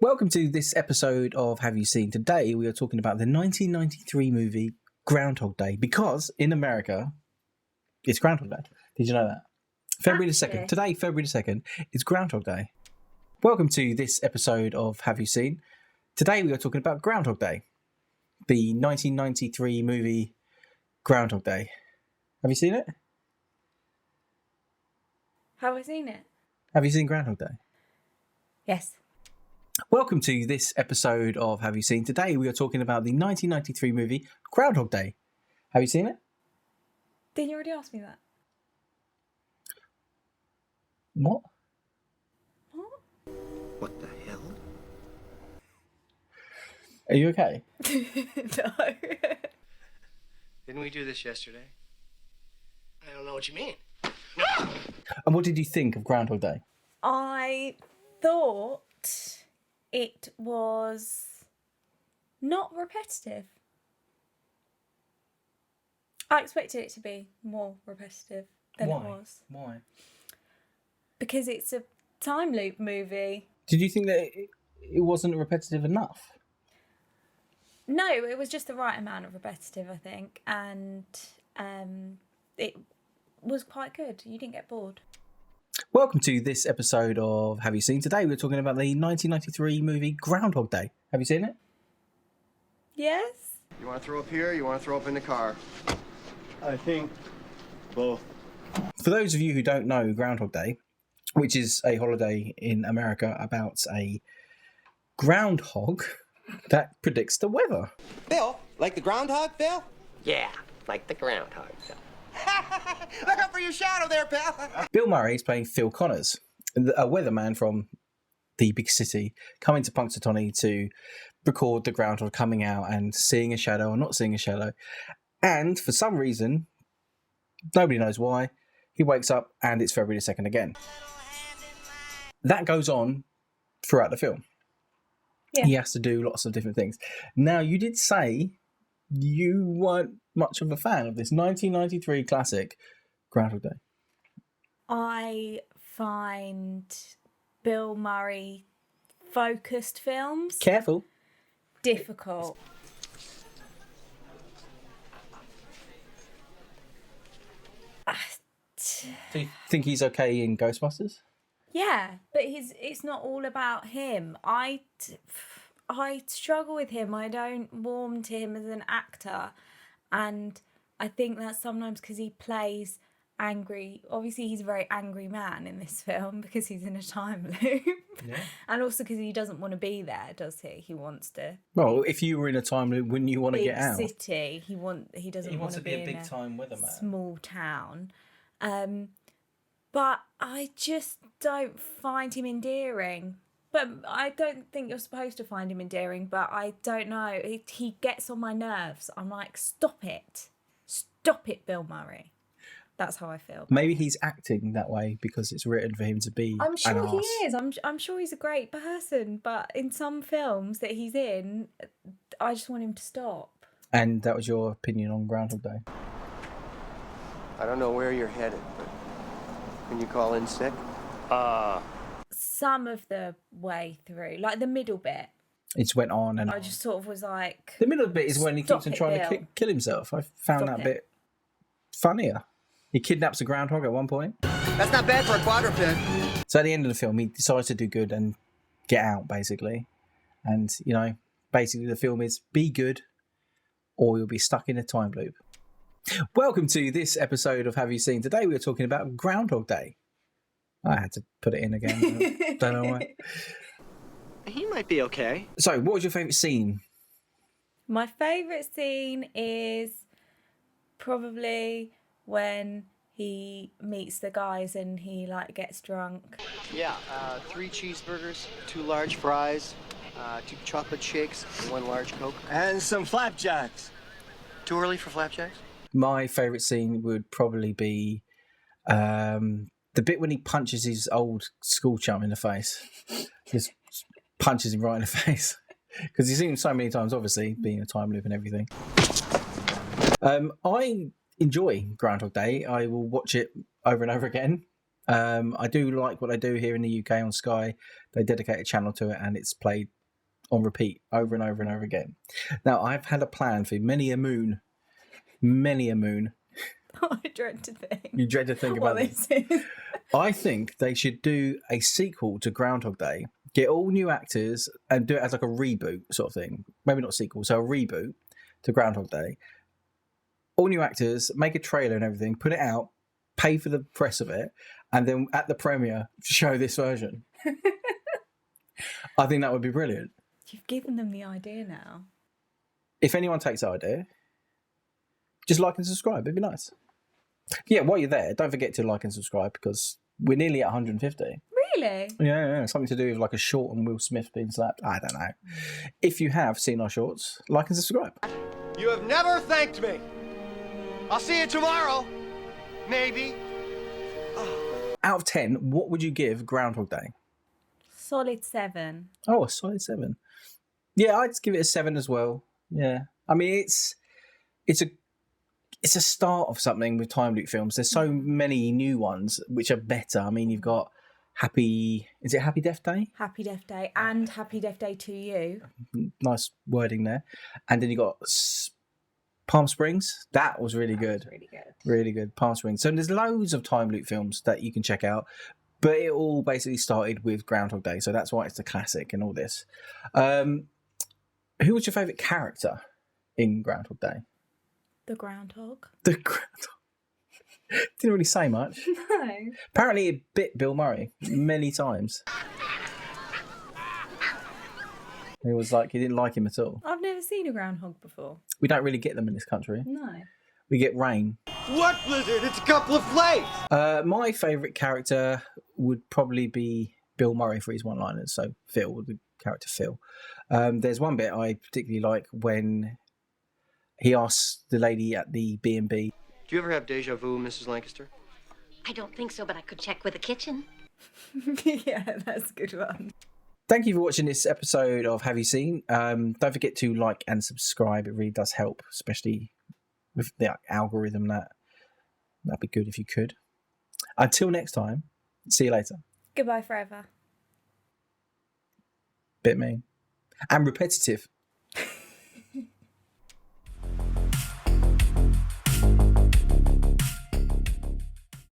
Welcome to this episode of Have You Seen? Today we are talking about the 1993 movie Groundhog Day, because in America it's Groundhog Day. Did you know that? February the 2nd. Today, February the 2nd, is Groundhog Day. Welcome to this episode of Have You Seen? Today we are talking about Groundhog Day, the 1993 movie Groundhog Day. Have you seen it? Have I seen it? Have you seen Groundhog Day? Yes. Welcome to this episode of Have You Seen? Today we are talking about the 1993 movie Groundhog Day. Have you seen it? Didn't you already ask me that? What? What the hell? Are you okay? No. Didn't we do this yesterday? I don't know what you mean. And what did you think of Groundhog Day? I thought it was not repetitive. I expected it to be more repetitive than it was. Why? Because it's a time loop movie. Did you think that it wasn't repetitive enough? No, it was just the right amount of repetitive, I think. And it was quite good. You didn't get bored. Welcome to this episode of Have You Seen? Today we're talking about the 1993 movie Groundhog Day. Have you seen it? Yes. You want to throw up here or you want to throw up in the car? I think both. For those of you who don't know, Groundhog Day, which is a holiday in America about a groundhog that predicts the weather. Bill, like the groundhog, Bill? Yeah, like the groundhog. Look up for your shadow there, pal. Bill Murray is playing Phil Connors, a weatherman from the big city, coming to Punxsutawney to record the groundhog coming out and seeing a shadow or not seeing a shadow. And for some reason, nobody knows why, he wakes up and it's February the 2nd again. That goes on throughout the film. Yeah. He has to do lots of different things. Now, you did say you weren't much of a fan of this 1993 classic Groundhog Day. I find Bill Murray focused films Careful. difficult. Do you think he's okay in Ghostbusters? Yeah, but it's not all about him. I struggle with him. I don't warm to him as an actor. And I think that's sometimes because he plays angry. Obviously, he's a very angry man in this film because he's in a time loop. Yeah. And also because he doesn't want to be there, does he? He wants to. Well, if you were in a time loop, wouldn't you want to get out? City. He doesn't want to be a big time weatherman. Small town. But I just don't find him endearing. But I don't think you're supposed to find him endearing, but I don't know. He gets on my nerves. I'm like, stop it. Stop it, Bill Murray. That's how I feel. Maybe he's acting that way because it's written for him to be I'm sure an he arse. is. I'm sure he's a great person, but in some films that he's in, I just want him to stop. And that was your opinion on Groundhog Day? I don't know where you're headed, but can you call in sick? Some of the way through, like the middle bit, It went on and I on. just sort of was like... The middle bit is when he keeps on Stop it, trying to Bill. kill himself. I found Stop that it. bit funnier. He kidnaps a groundhog at one point. That's not bad for a quadruped. So at the end of the film, he decides to do good and get out, basically. And, you know, basically the film is be good or you'll be stuck in a time loop. Welcome to this episode of Have You Seen? Today we are talking about Groundhog Day. I had to put it in again. Don't know why. He might be okay. So, what was your favourite scene? My favourite scene is probably when he meets the guys and he like gets drunk. Yeah, 3 cheeseburgers, 2 large fries, 2 chocolate shakes, and 1 large Coke. And some flapjacks. Too early for flapjacks? My favourite scene would probably be the bit when he punches his old school chum in the face. Just punches him right in the face. Because he's seen him so many times, obviously, being a time loop and everything. I enjoy Groundhog Day. I will watch it over and over again. I do like what they do here in the UK on Sky. They dedicate a channel to it, and it's played on repeat over and over and over again. Now, I've had a plan for many a moon. I dread to think. You dread to think about what this. this is. I think they should do a sequel to Groundhog Day. Get all new actors and do it as like a reboot sort of thing. Maybe not a sequel, so a reboot to Groundhog Day. All new actors, make a trailer and everything, put it out, pay for the press of it, and then at the premiere, show this version. I think that would be brilliant. You've given them the idea now. If anyone takes the idea, just like and subscribe. It'd be nice. Yeah, while you're there, don't forget to like and subscribe because we're nearly at 150. Really? Yeah, something to do with like a short and Will Smith being slapped. I don't know. If you have seen our shorts, like and subscribe. You have never thanked me. I'll see you tomorrow. Maybe. Out of 10, what would you give Groundhog Day? Solid 7. Oh, a solid 7. Yeah, I'd give it a 7 as well. Yeah, I mean it's a start of something with time loop films. There's so many new ones which are better. I mean, you've got Happy Death Day? Happy Death Day and Happy Death Day to You. Nice wording there. And then you got Palm Springs. That was really good. Really good. Really good. Palm Springs. So there's loads of time loop films that you can check out. But it all basically started with Groundhog Day. So that's why it's a classic and all this. Who was your favourite character in Groundhog Day? The Groundhog. The Groundhog. Didn't really say much. No. Apparently it bit Bill Murray many times. He was like, he didn't like him at all. I've never seen a groundhog before. We don't really get them in this country. No. We get rain. What blizzard? It's a couple of flakes. My favourite character would probably be Bill Murray for his one-liners. So Phil, the character Phil. There's one bit I particularly like when he asks the lady at the B&B. Do you ever have deja vu, Mrs. Lancaster? I don't think so, but I could check with the kitchen. Yeah, that's a good one. Thank you for watching this episode of Have You Seen? Don't forget to like and subscribe. It really does help, especially with the algorithm. That'd be good if you could. Until next time, see you later. Goodbye forever. Bit mean. And repetitive.